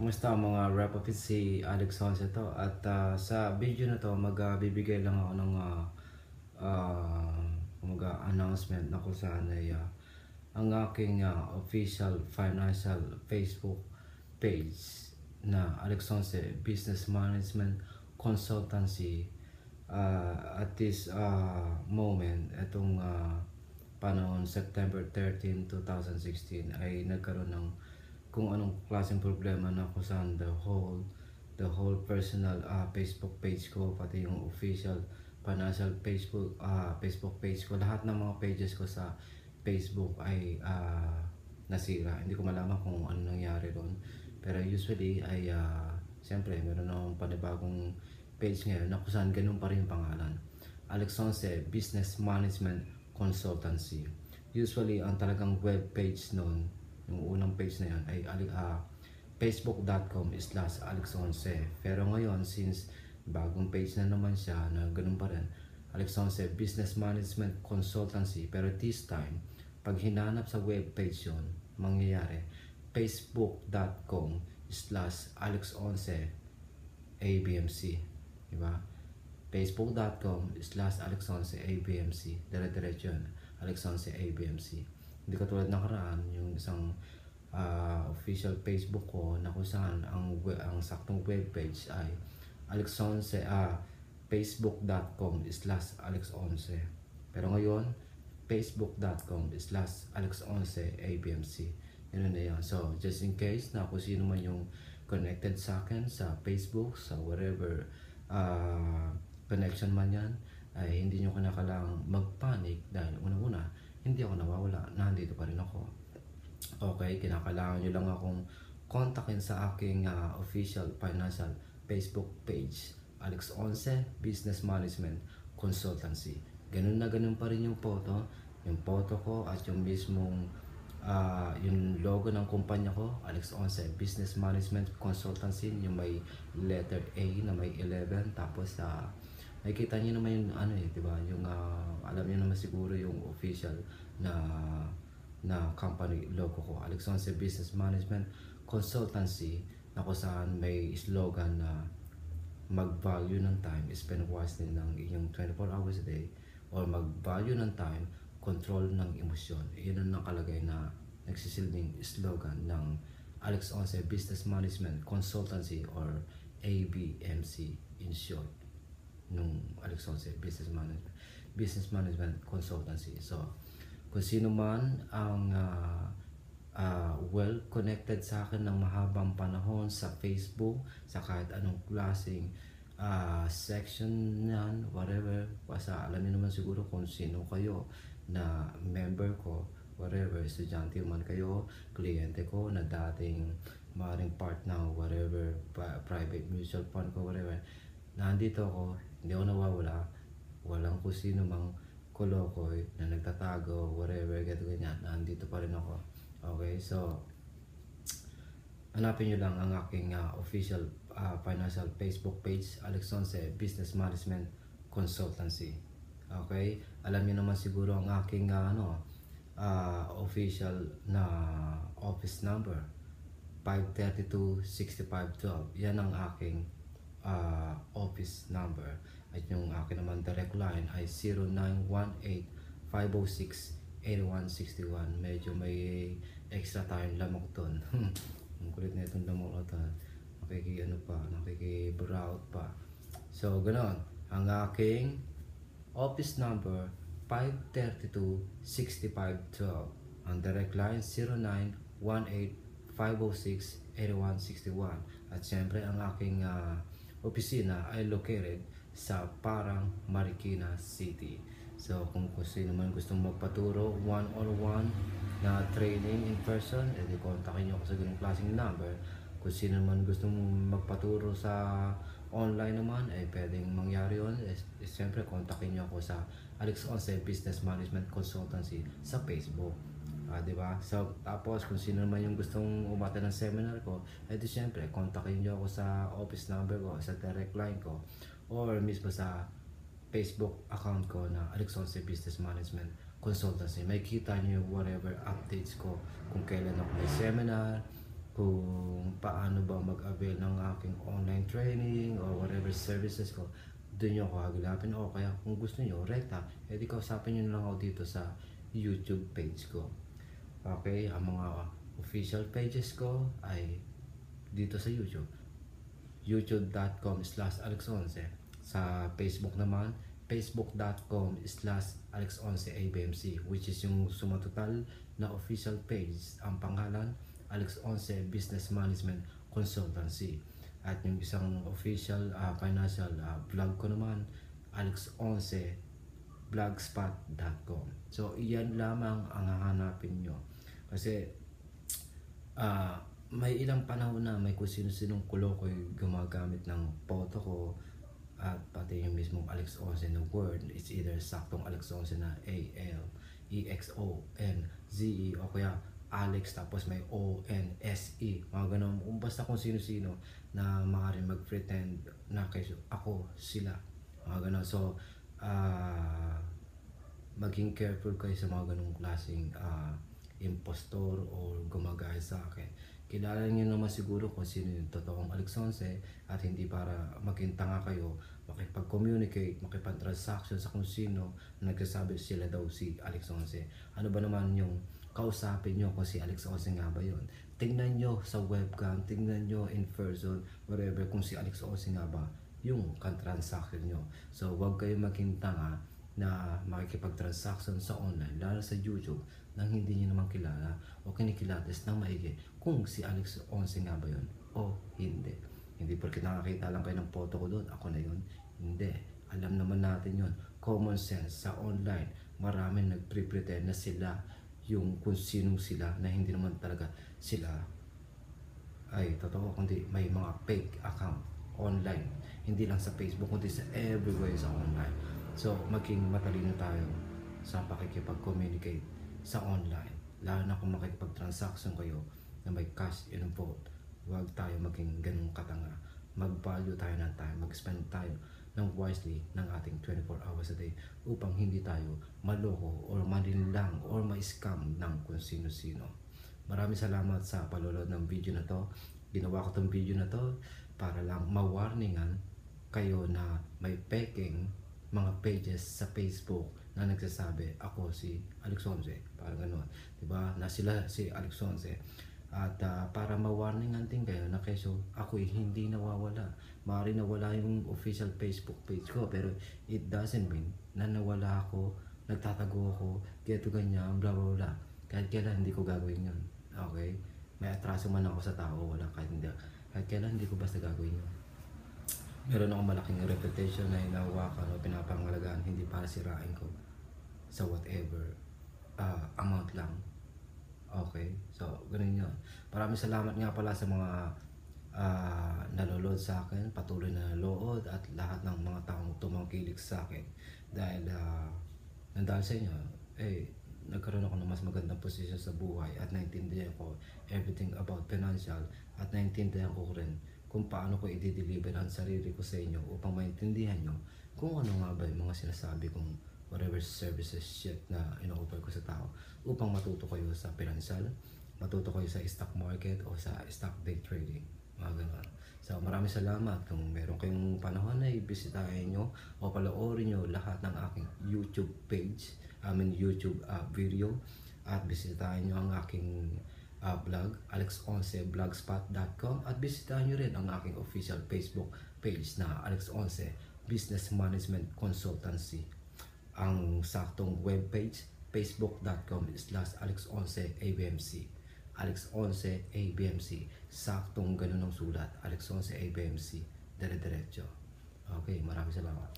Kumusta mga rap office, si Alex Honce to at sa video na to magbibigay lang ako ng announcement na kung saan ay ang aking official financial Facebook page na Alex Honce Business Management Consultancy at this moment itong panahon September 13, 2016 ay nagkaroon ng kung anong klaseng problema na kung saan the whole personal Facebook page ko, pati yung official financial Facebook page ko, lahat ng mga pages ko sa Facebook ay nasira. Hindi ko malaman kung ano nangyari doon, pero usually ay siyempre meron akong panibagong page ngayon na kung saan ganun pa rin yung pangalan, Alex Honce Business Management Consultancy. Usually ang talagang web page noon, yung unang page na yan ay facebook.com/AlexHonce. Pero ngayon, since bagong page na naman siya na ganun pa rin, Alex Honce Business Management Consultancy. Pero this time, pag hinanap sa web page yun, mangyayari facebook.com/AlexHonce ABMC, diba? facebook.com/AlexHonce ABMC, dire-diretso yun, Alex Honce ABMC. Hindi katulad ng karaan, yung isang official Facebook ko na kung saan ang saktong web page ay Alex Honce facebook.com/AlexHonce. Pero ngayon, facebook.com/AlexHonce ABMC. Yun na yan. So, just in case na kung sino man yung connected sa akin sa Facebook, sa whatever connection man yan, ay hindi nyo kinakailangang magpanic dahil unang-una, hindi ako nawawala, nandito pa rin ako. Okay, kinakailangan nyo lang akong kontakin sa aking official financial Facebook page, Alex Honce Business Management Consultancy. Ganun na ganun pa rin yung photo ko at yung mismong yung logo ng kumpanya ko, Alex Honce Business Management Consultancy, yung may letter A na may 11, tapos nakikita niyo naman yung diba? Yung alam niyo naman siguro yung official na company logo ko, Alex Honce Business Management Consultancy, na kung saan may slogan na mag-value ng time, spend wisely ng iyong 24 hours a day, or mag-value ng time, control ng emosyon. Iyon ang nakalagay na nagsisilbing slogan ng Alex Honce Business Management Consultancy or ABMC in short, nung Alex Honce Business Management Consultancy. So, kung sino man ang well connected sa akin ng mahabang panahon sa Facebook, sa kahit anong klaseng section yan, whatever, basta alam niyo naman siguro kung sino kayo na member ko, whatever, estudyante man kayo, kliyente ko na dating maaaring part ng whatever, private mutual fund ko, whatever, nandito ako, hindi ako nawawala, walang kung sino mang kolokoy na nagtatago, whatever, ganyan, nandito pa rin ako. Okay, so hanapin nyo lang ang aking official financial Facebook page, Alex Honce Business Management Consultancy. Okay, alam niyo naman siguro ang aking official na office number, 532-6512. Yan ang aking office number. At yung akin naman direct line ay 0918-506-8161. Medyo may extra tayong lamok doon. Ang kulit na itong lamok na ito. Nakiki-browse pa. So, ganoon. Ang aking office number, 532-6512. Ang direct line, 0918-506-8161. At syempre, ang aking opisina ay located sa Parang, Marikina City. So kung sino man gustong magpaturo one-on-one na training in person, edi kontakin nyo ako sa ganung klaseng number. Kung sino man gustong magpaturo sa online naman, ay pwedeng mangyari yun. Siyempre kontakin nyo ako sa Alex Honce Business Management Consultancy sa Facebook. Diba? So, tapos kung sino naman yung gustong umata ng seminar ko, edi siyempre kontakin nyo ako sa office number ko, sa direct line ko, or mismo sa Facebook account ko na Alex Honce Business Management Consultancy. May kita nyo yung whatever updates ko, kung kailan ako may seminar, kung paano ba mag-avail ng aking online training or whatever services ko, doon nyo ako hagilapin. O kaya kung gusto nyo, rekta, edi kausapin nyo na lang ako dito sa YouTube page ko. Okay, ang mga official pages ko ay dito sa YouTube, youtube.com/alex11. Sa Facebook naman, facebook.com/alex11abmc, which is yung sumatotal na official page. Ang pangalan, Alex11 Business Management Consultancy. At yung isang official financial vlog ko naman, Alex11 blogspot.com. So iyan lamang ang hahanapin nyo, kasi may ilang panahon na may kung sino-sinong kuloko yung gumagamit ng photo ko at pati yung mismong Alex11 na word. It's either saktong Alex11 na ALEXONZE o kaya Alex tapos may ONSE, mga ganun. Kung basta kung sino-sino na maaaring mag-pretend na ako sila, mga ganun. So maging careful kayo sa mga ganung klaseng impostor o gumagaya sa akin. Kilala niyo naman siguro kung sino yung totoong Alex11, at hindi para maging tanga kayo makipag-communicate, makipag-transaction sa kung sino nagsasabi sila daw si Alex11. Ano ba naman yung kausapin nyo kung si Alex11 nga ba yun? Tingnan nyo sa webcam, tingnan nyo in person, wherever, kung si Alex11 nga ba yung transaction nyo. So huwag kayo maging tanga na makikipag-transaction sa online, lalo sa YouTube, nang hindi nyo naman kilala o kinikilatis ng maigi kung si Alex11 nga ba yun o hindi. Hindi porque nakakita lang kayo ng photo ko doon, ako na yun. Hindi. Alam naman natin yun. Common sense sa online. Maraming nagpre-pretend na sila yung kung sinong sila, na hindi naman talaga sila ay totoo, kundi may mga fake account online. Hindi lang sa Facebook, kundi sa everywhere sa online. So, maging matalino tayo sa pakikipag-communicate sa online. Lalo na kung makikipag-transaction kayo na may cash involved. Huwag tayo maging ganun katanga. Mag-value tayo ng time, mag-spend tayo ng wisely ng ating 24 hours a day upang hindi tayo maloko or malinlang or ma-scam ng kung sino-sino. Maraming salamat sa panonood ng video na to. Ginawa ko tong video na to para lang ma-warningan kayo na may peking mga pages sa Facebook na nagsasabi ako si Alex11, parang gano'n, diba? Na sila si Alex11. At para ma-warningan din kayo na keso ako'y hindi nawawala. Maaaring nawala yung official Facebook page ko, pero it doesn't mean na nawala ako, nagtatago ako, geto ganyan, bla bla bla. Kahit kailan hindi ko gagawin yun. Okay? May atraso man ako sa tao, wala, kahit kailan hindi ko basta gagawin yun. Meron akong malaking reputation na hinahawakan o pinapangalagaan, hindi para sirain ko sa whatever amount lang. Okay, so ganun yun. Maraming salamat nga pala sa mga nanonood sa akin, patuloy na nanonood, at lahat ng mga taong tumangkilik sa akin. Dahil nandahil sa inyo, nagkaroon ako ng mas magandang posisyon sa buhay, at naintindihan ko everything about financial, at naintindihan ko rin kung paano ko i-deliver ang sarili ko sa inyo upang maintindihan nyo kung ano nga ba yung mga sinasabi kong whatever services shit na ino-offer ko sa tao, upang matuto kayo sa financial, matuto kayo sa stock market o sa stock day trading, mga ganun. So maraming salamat. Kung meron kayong panahon na ibisitahin nyo o paloorin nyo lahat ng aking YouTube page, YouTube video, at bisitahin nyo ang aking blog, Alex11 blogspot.com, at bisitahin nyo rin ang aking official Facebook page na Alex11 Business Management Consultancy. Ang saktong webpage, facebook.com/alex11abmc. Alex11abmc, saktong ganun ang sulat, Alex11abmc, dire-diretso. Okay, maraming salamat.